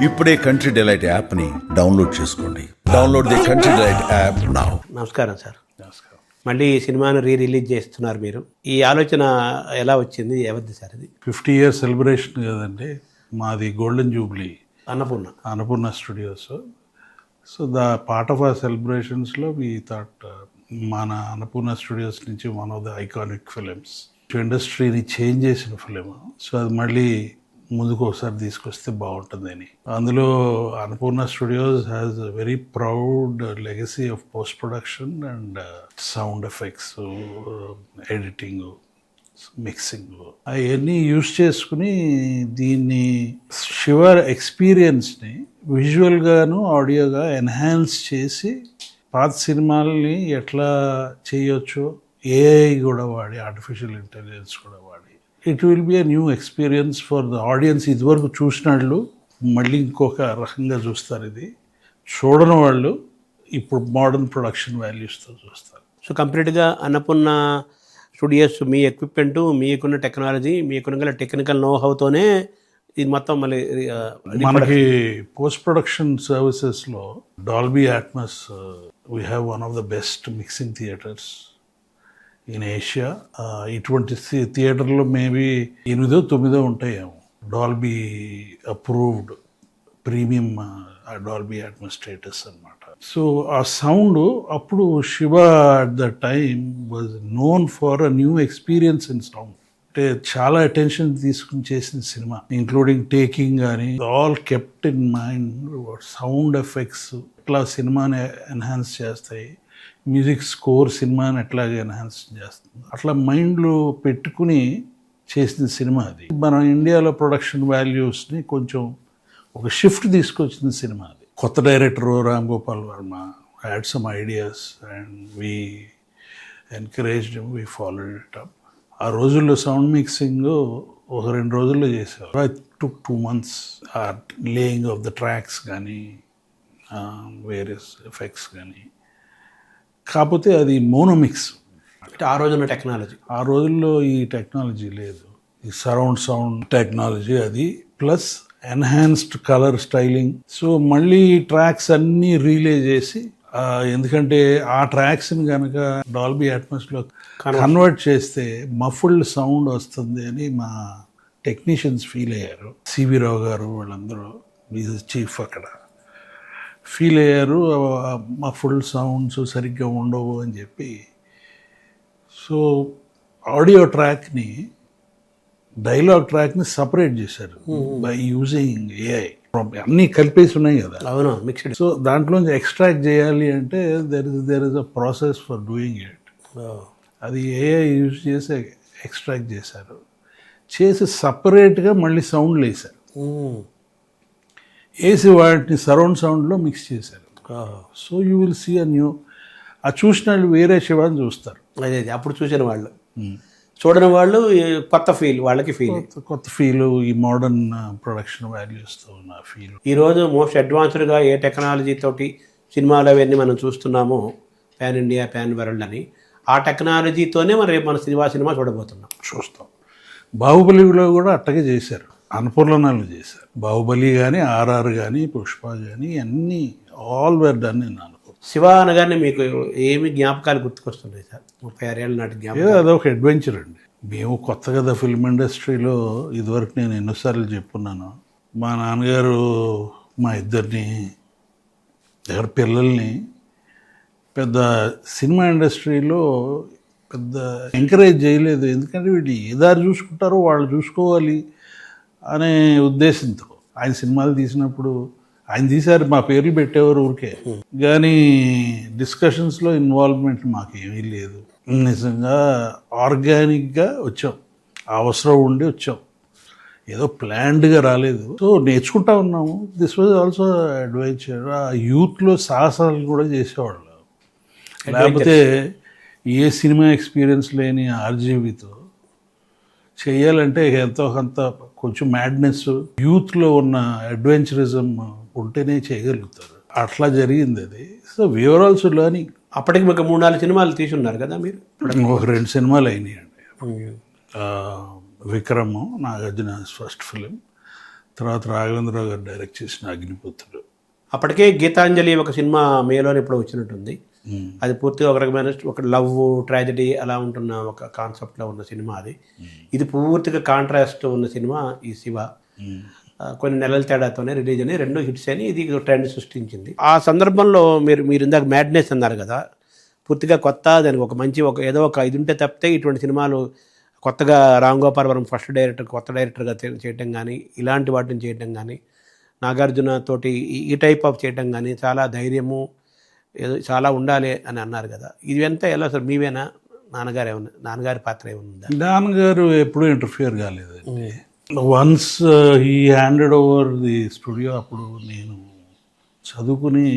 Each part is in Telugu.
ఇప్పుడే కంట్రీ డిలైట్ యాప్ని డౌన్లోడ్ చేసుకోండి. Download the country delight app now. నమస్కారం సార్. మళ్ళీ ఈ సినిమాను రిలీజ్ చేస్తున్నారు మీరు. ఈ ఆలోచన ఎలా వచ్చింది, ఎవరిది సార్ ఇది? 50 years సెలబ్రేషన్ కదండి మాది, golden Jubilee Annapurna studios. So part of ఆ సెలబ్రేషన్స్లో వీ థాట్ మన అన్నపూర్ణ స్టూడియోస్ నుంచి one of the iconic films, ఇండస్ట్రీని చేంజ్ చేసిన ఫిలిం. సో అది మళ్ళీ ముందుకు ఒకసారి తీసుకొస్తే బాగుంటుందని. అందులో Annapurna studios has a very proud legacy of post production and sound effects, editing, mixing అవన్నీ యూజ్ చేసుకుని దీన్ని షివర్ ఎక్స్పీరియన్స్ని విజువల్గాను ఆడియోగా ఎన్హాన్స్ చేసి పాత సినిమాలని ఎట్లా చేయొచ్చో ఏఐ కూడా వాడి, ఆర్టిఫిషియల్ ఇంటెలిజెన్స్ కూడా వాడి, it will be a new experience for the audience. ఇదివరకు చూసినట్లు మళ్ళీ ఇంకొక రకంగా చూస్తారు. ఇది చూడని వాళ్ళు ఇప్పుడు మోడర్న్ ప్రొడక్షన్ వాల్యూస్తో చూస్తారు. సో కంప్లీట్గా అన్నపూర్ణ స్టూడియోస్ మీ ఎక్విప్మెంటు, మీకున్న టెక్నాలజీ, మీకున్న టెక్నికల్ నోహౌతోనే ఇది మొత్తం మళ్ళీ మనకి పోస్ట్ ప్రొడక్షన్ సర్వీసెస్లో Dolby Atmos, we have one of the best mixing theatres in Asia. ఇటువంటి థియేటర్లో మేబీ 8-9 ఉంటాయేమో Dolby approved premium Dolby Atmos status అనమాట. సో ఆ సౌండ్ అప్పుడు Shiva at the time was known for a new experience in sound. అంటే చాలా అటెన్షన్ తీసుకుని చేసిన సినిమా, ఇంక్లూడింగ్ టేకింగ్ కానీ, all kept in mind. Sound effects ఎట్లా సినిమాని ఎన్హాన్స్ చేస్తాయి, మ్యూజిక్ స్కోర్ సినిమాని ఎట్లాగే ఎన్హాన్స్ చేస్తుంది, అట్లా మైండ్లో పెట్టుకుని చేసిన సినిమా అది. మన ఇండియాలో ప్రొడక్షన్ వాల్యూస్ని కొంచెం ఒక షిఫ్ట్ తీసుకొచ్చిన సినిమా అది. కొత్త director Ram Gopal Varma had some ideas and we encouraged him, we followed it up. ఆ రోజుల్లో సౌండ్ మిక్సింగ్ ఒక 2 రోజుల్లో చేసేవారు. ఐ టుక్ 2 months ఆ లేయింగ్ ఆఫ్ ద ట్రాక్స్ కానీ, వేరియస్ ఎఫెక్ట్స్ కానీ. కాకపోతే అది మోనోమిక్స్. ఆ రోజున్న టెక్నాలజీ, ఆ రోజుల్లో ఈ టెక్నాలజీ లేదు. ఈ సరౌండ్ సౌండ్ టెక్నాలజీ అది, plus enhanced colour styling. So మళ్ళీ ట్రాక్స్ అన్నీ రీలే చేసి, ఎందుకంటే ఆ ట్రాక్స్ని కనుక డాల్బీ అట్మాస్లో కన్వర్ట్ చేస్తే మఫుల్డ్ సౌండ్ వస్తుంది అని మా టెక్నీషియన్స్ ఫీల్ అయ్యారు. సివి రావు గారు వాళ్ళందరూ, చీఫ్ అక్కడ, ఫీల్ అయ్యారు. మా ఫుల్ సౌండ్స్ సరిగ్గా ఉండవు అని చెప్పి, సో ఆడియో ట్రాక్ని, డైలాగ్ ట్రాక్ని సపరేట్ చేశారు బై యూజింగ్ ఏఐ. అన్నీ కలిపేసి ఉన్నాయి కదా, అవును, మిక్స్డ్. సో దాంట్లోంచి ఎక్స్ట్రాక్ట్ చేయాలి అంటే there is a process for doing it. అది ఏఐ యూజ్ చేసి ఎక్స్ట్రాక్ట్ చేశారు. చేసి సపరేట్గా మళ్ళీ సౌండ్లు వేశారు, వేసి వాటిని సరౌండ్ సౌండ్లో మిక్స్ చేశారు. So you will see a new. ఆ చూసిన వాళ్ళు వేరే శివాన్ని చూస్తారు. అదే అప్పుడు చూసిన వాళ్ళు, చూడని వాళ్ళు కొత్త ఫీల్, వాళ్ళకి ఫీల్, కొత్త ఫీలు, ఈ మోడర్న్ ప్రొడక్షన్ వాల్యూస్తో ఉన్న ఫీల్. ఈరోజు మోస్ట్ అడ్వాన్స్డ్గా ఏ టెక్నాలజీ తోటి సినిమాలు అవన్నీ మనం చూస్తున్నామో, పాన్ ఇండియా, పాన్ వరల్డ్ అని, ఆ టెక్నాలజీతోనే మనం రేపు మన సినిమా చూస్తాం. బాహుబలిలో కూడా అట్టగే చేశారు, అన్నపూర్ణనాలు చేశారు. బాహుబలి కానీ, ఆర్ఆర్ కానీ, పుష్ప కానీ, అన్నీ all were done in Annapurna. Shiva అనగానే మీకు ఏమి జ్ఞాపకాలు గుర్తుకొస్తున్నాయి సార్? 36 ఏళ్ళ నాటి జ్ఞాపకం. అదొక అడ్వెంచర్ అండి. మేము కొత్త కదా ఫిల్మ్ ఇండస్ట్రీలో. ఇదివరకు నేను ఎన్నోసార్లు చెప్పున్నాను, మా నాన్నగారు మా ఇద్దరిని పిల్లల్ని పెద్ద సినిమా ఇండస్ట్రీలో పెద్ద ఎంకరేజ్ చేయలేదు. ఎందుకంటే వీళ్ళు ఏ దారి చూసుకుంటారో వాళ్ళు చూసుకోవాలి అనే ఉద్దేశంతో. ఆయన సినిమాలు తీసినప్పుడు ఆయన తీశారు, మా పేర్లు పెట్టేవారు ఊరికే, కానీ డిస్కషన్స్లో ఇన్వాల్వ్మెంట్ మాకేమీ లేదు. నిజంగా ఆర్గానిక్గా వచ్చాం, అవసరం ఉండి వచ్చాం, ఏదో ప్లాన్డ్గా రాలేదు. సో నేర్చుకుంటా ఉన్నాము. This was also adventure. ఆ యూత్లో సాహసాలు కూడా చేసేవాళ్ళు. లేకపోతే ఏ సినిమా ఎక్స్పీరియన్స్ లేని ఆర్జీవితో చేయాలంటే ఎంతో కొంత కొంచెం మ్యాడ్నెస్, యూత్లో ఉన్న అడ్వెంచరిజం ఉంటేనే చేయగలుగుతారు. అట్లా జరిగింది అది. So we are also learning. అప్పటికి మీకు 3-4 సినిమాలు తీసున్నారు కదా మీరు? ఒక 2 సినిమాలు అయినాయండి. Vikram, Nagarjuna first film. తర్వాత రాఘవేంద్రరావు గారు డైరెక్ట్ చేసిన అగ్నిపుత్రుడు. అప్పటికే గీతాంజలి ఒక సినిమా మేలోనే ఇప్పుడు వచ్చినట్టుంది. అది పూర్తిగా ఒక రకమైన ఒక లవ్ ట్రాజడీ అలా ఉంటున్న ఒక కాన్సెప్ట్లో ఉన్న సినిమా అది. ఇది పూర్తిగా కాంట్రాస్ట్ ఉన్న సినిమా ఈ శివ. కొన్ని నెలల తేడాతోనే రిలీజ్ అని 2 హిట్స్ అని ఇది ట్రెండ్ సృష్టించింది. ఆ సందర్భంలో మీరు ఇందాక మ్యాడ్నెస్ అన్నారు కదా, పూర్తిగా కొత్త, దానికి ఒక మంచి ఏదో ఒక ఇది ఉంటే తప్పితే ఇటువంటి సినిమాలు కొత్తగా రామ్ గోపాల్ వర్మ ఫస్ట్ కొత్త డైరెక్టర్గా చేయటం కానీ, ఇలాంటి వాటిని చేయటం కానీ, నాగార్జున తోటి ఈ టైప్ ఆఫ్ చేయటం కానీ చాలా ధైర్యము ఏదో చాలా ఉండాలి అని అన్నారు కదా. ఇది ఎంత ఎలా సార్, మీవేనా, నాన్నగారి పాత్ర ఏమన్నా? నాన్నగారు ఎప్పుడూ ఇంటర్ఫియర్ కాలేదండి. Once he handed over the studio, అప్పుడు నేను చదువుకుని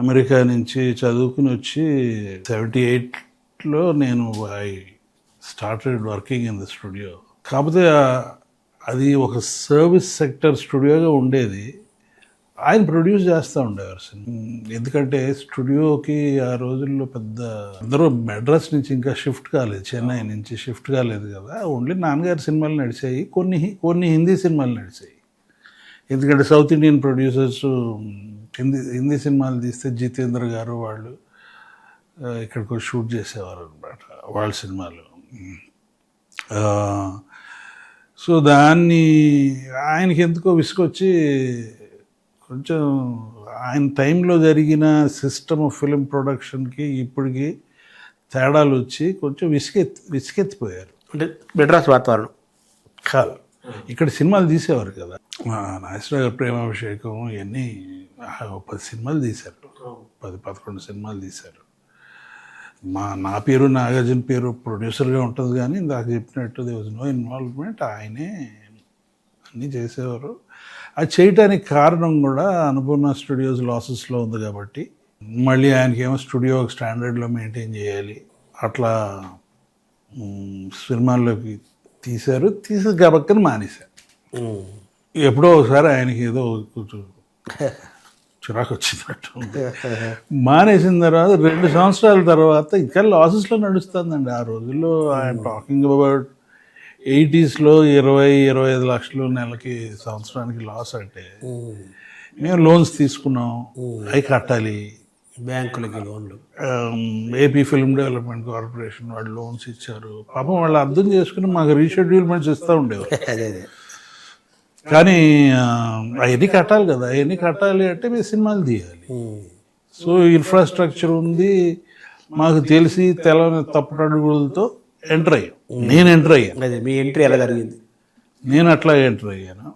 అమెరికా నుంచి చదువుకుని వచ్చి 78లో నేను I started working in the studio. కాకపోతే అది ఒక సర్వీస్ సెక్టర్ స్టూడియోగా ఉండేది. ఆయన ప్రొడ్యూస్ చేస్తూ ఉండేవారు సార్. ఎందుకంటే స్టూడియోకి ఆ రోజుల్లో పెద్ద అందరూ మెడ్రాస్ నుంచి ఇంకా షిఫ్ట్ కాలేదు, చెన్నై నుంచి షిఫ్ట్ కాలేదు కదా. ఓన్లీ నాన్నగారి సినిమాలు నడిచాయి, కొన్ని హిందీ సినిమాలు నడిచాయి. ఎందుకంటే సౌత్ ఇండియన్ ప్రొడ్యూసర్స్ హిందీ సినిమాలు తీస్తే జితేంద్ర గారు వాళ్ళు ఇక్కడికి షూట్ చేసేవారు అనమాట వాళ్ళ సినిమాలు. సో దాన్ని ఆయనకి ఎందుకో విసుకొచ్చి కొంచెం ఆయన టైంలో జరిగిన సిస్టమ్ ఆఫ్ ఫిలిం ప్రొడక్షన్కి ఇప్పటికి తేడాలు వచ్చి కొంచెం విసుకెత్తిపోయారు. అంటే మెడ్రాస్ వాతావరణం కాదు, ఇక్కడ సినిమాలు తీసేవారు కదా. నాగేశ్వరరావు గారు ప్రేమాభిషేకం ఇవన్నీ 10 సినిమాలు తీశారు, 10-11 సినిమాలు తీశారు. నా పేరు నాగార్జున పేరు ప్రొడ్యూసర్గా ఉంటుంది, కానీ ఇందాక చెప్పినట్టు దే వాజ్ నో ఇన్వాల్వ్మెంట్. ఆయనే అన్నీ చేసేవారు. అది చేయటానికి కారణం కూడా అన్నపూర్ణ స్టూడియోస్ లాసెస్లో ఉంది కాబట్టి, మళ్ళీ ఆయనకేమో స్టూడియో స్టాండర్డ్లో మెయింటైన్ చేయాలి, అట్లా సినిమాల్లోకి తీసి గబక్కని మానేశారు. ఎప్పుడో ఒకసారి ఆయనకి ఏదో కొంచెం చిరాకు వచ్చినట్టు మానేసిన తర్వాత 2 సంవత్సరాల తర్వాత ఇంకా లాసెస్లో నడుస్తుందండి. ఆ రోజుల్లో ఐఎమ్ టాకింగ్ అబౌట్ 80sలో 20-25 లక్షలు నెలకి సంవత్సరానికి లాస్. అంటే మేము లోన్స్ తీసుకున్నాం, అవి కట్టాలి. బ్యాంకులకి లోన్లు, ఏపీ ఫిల్మ్ డెవలప్మెంట్ కార్పొరేషన్ వాళ్ళు లోన్స్ ఇచ్చారు. పాపం వాళ్ళు అర్థం చేసుకుని మాకు రీషెడ్యూల్మెంట్స్ ఇస్తూ ఉండేవారు. అదే కానీ అవన్నీ కట్టాలి కదా, అవన్నీ కట్టాలి అంటే మేము సినిమాలు తీయాలి. సో ఇన్ఫ్రాస్ట్రక్చర్ ఉంది మాకు తెలిసి తెలని తప్పుడడుగులతో ఎంటర్ అయ్యాం. నేను ఎంటర్ అయ్యాను. అదే మీ ఎంట్రీ ఎలా జరిగింది? నేను అట్లా ఎంటర్ అయ్యాను.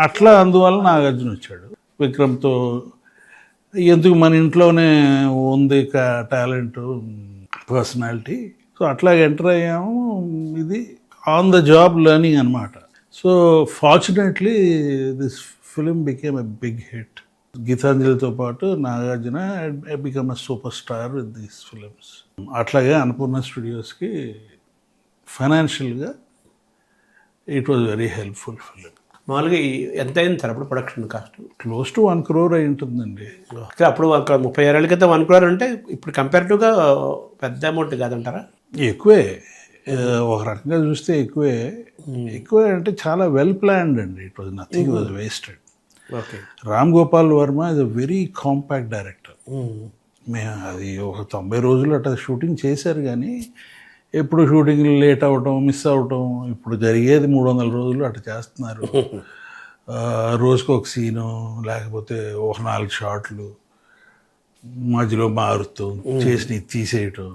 అట్లా అందువల్ల నాగార్జున వచ్చాడు విక్రమ్తో. ఎందుకు మన ఇంట్లోనే ఉంది టాలెంట్, పర్సనాలిటీ. సో అట్లా ఎంటర్ అయ్యాము. ఇది ఆన్ ద జాబ్ లెర్నింగ్ అనమాట. So fortunately this film became a big hit. గీతాంజలితో పాటు Nagarjuna became a super star with these films. అట్లాగే అన్నపూర్ణ స్టూడియోస్కి ఫైనాన్షియల్గా it was very helpful film. మామూలుగా ఎంత అయింది సార్ అప్పుడు production cost? Close to 1 crore అయి ఉంటుందండి. అప్పుడు ఒక 30 ఏళ్ళ క్రితం 1 crore అంటే ఇప్పుడు కంపేరిటివ్గా పెద్ద అమౌంట్ కాదంటారా? ఎక్కువే, ఒక రకంగా చూస్తే ఎక్కువే అంటే చాలా వెల్ ప్లాన్డ్ అండి. It was nothing was wasted. Okay. Ram Gopal Varma is a very compact director. మేము అది ఒక 90 రోజులు అట్లా షూటింగ్ చేశారు, కానీ ఎప్పుడు షూటింగ్ లేట్ అవ్వటం, మిస్ అవ్వటం. ఇప్పుడు జరిగేది 300 రోజులు అట్లా చేస్తున్నారు. రోజుకు ఒక సీను, లేకపోతే ఒక 4 షాట్లు మధ్యలో మారుతూ చేసి తీసేయటం.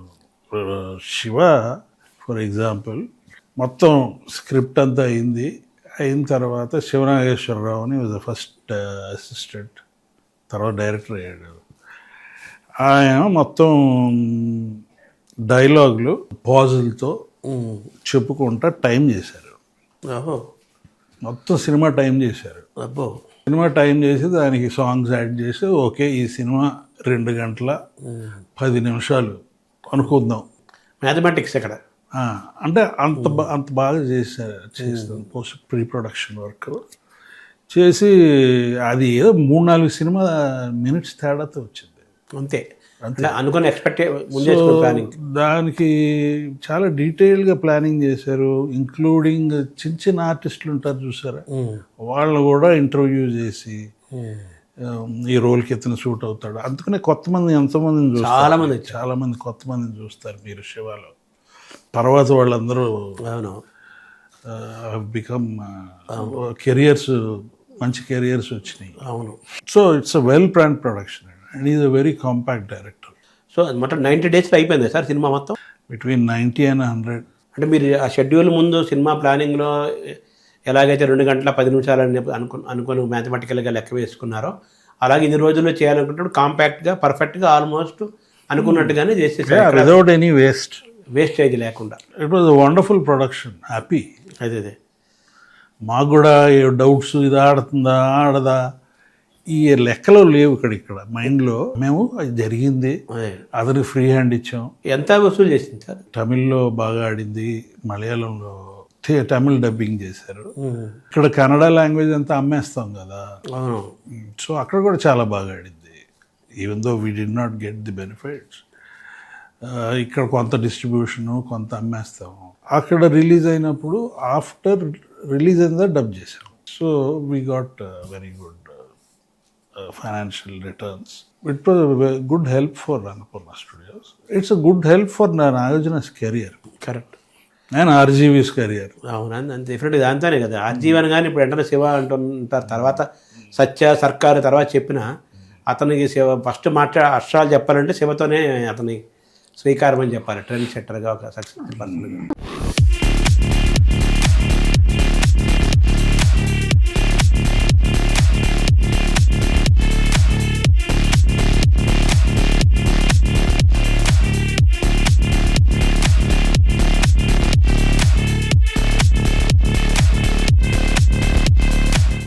శివ ఫర్ ఎగ్జాంపుల్ మొత్తం స్క్రిప్ట్ అంతా అయిన తర్వాత శివనాగేశ్వరరావు అని వాజ్ ద ఫస్ట్ అసిస్టెంట్, తర్వాత డైరెక్టర్ అయ్యాడు. ఆయన మొత్తం డైలాగులు పాజులతో చెప్పుకుంటా టైం చేశారు. మొత్తం సినిమా టైం చేశారు. సినిమా టైం చేసి దానికి సాంగ్స్ యాడ్ చేసి ఓకే ఈ సినిమా 2 గంటల 10 నిమిషాలు అనుకుందాం. మ్యాథమెటిక్స్ ఎక్కడ అంటే అంత బాగా చేస్తాం పోస్ట్ ప్రీ ప్రొడక్షన్ వర్క్ చేసి అది ఏదో 3-4 సినిమా మినిట్స్ తేడాతో వచ్చింది అంతే. అంటే అనుకుని ఎక్స్పెక్ట్ ముందే ప్లానింగ్. దానికి చాలా డీటెయిల్గా ప్లానింగ్ చేశారు, ఇంక్లూడింగ్ చిన్న చిన్న ఆర్టిస్టులు ఉంటారు చూసారా, వాళ్ళు కూడా ఇంటర్వ్యూ చేసి ఈ రోల్కి ఇతను సూట్ అవుతాడు. అందుకనే కొత్త మంది ఎంతోమందిని చూస్తారు, చాలా మంది కొత్త మందిని చూస్తారు మీరు శివాలో. తర్వాత వాళ్ళందరూ బికమ్ కెరియర్స్, మంచి కెరియర్స్ వచ్చినాయి. అవును. So it's a well planned production and is a very compact director. So మొత్తం 90 daysలో అయిపోయింది సార్ సినిమా మొత్తం? Between 90 and 100. అంటే మీరు ఆ షెడ్యూల్ ముందు సినిమా ప్లానింగ్లో ఎలాగైతే 2 గంటల 10 నిమిషాలని అనుకుని మ్యాథమెటికల్గా లెక్క వేసుకున్నారో, అలాగే ఇన్ని రోజుల్లో చేయాలనుకుంటే కాంపాక్ట్గా పర్ఫెక్ట్గా ఆల్మోస్ట్ అనుకున్నట్టుగానే చేసేసారు, వితౌట్ ఎనీ వేస్టేజ్ లేకుండా. It was a wonderful production, happy. అదే మాకు కూడా డౌట్స్, ఇది ఆడుతుందా ఆడదా ఈ లెక్కలో లేవు ఇక్కడ మైండ్లో. మేము అది జరిగింది, అతనికి ఫ్రీ హ్యాండ్ ఇచ్చాం. ఎంత వసూలు చేసింది సార్? తమిళ్లో బాగా ఆడింది, మలయాళంలో తమిళ్ డబ్బింగ్ చేశారు, ఇక్కడ కన్నడ లాంగ్వేజ్ అంతా అమ్మేస్తాం కదా, సో అక్కడ కూడా చాలా బాగా ఆడింది. Even though we did not get the benefits. ఇక్కడ కొంత డిస్ట్రిబ్యూషను, కొంత అమ్మేస్తాము. అక్కడ రిలీజ్ అయినప్పుడు ఆఫ్టర్ రిలీజ్ అయిందా డబ్ చేసాం. So we got very good financial returns. It was a good help for Annapurna Studios. It's a good help for Nagarjuna's career. Correct. And RGV's career. అవును, అంత డిఫరెంట్ దాంతోనే కదా. RGV అనగానే ఇప్పుడు వెంటనే శివ అంటుంటారు, తర్వాత సత్య సర్కారు తర్వాత చెప్పిన అతనికి శివ ఫస్ట్ అక్షరాలు చెప్పాలంటే శివతోనే అతని శ్రీకారం అని చెప్పాలి, ట్రెండ్ సెట్టర్గా ఒక సక్సెస్ఫుల్ పర్సన్గా.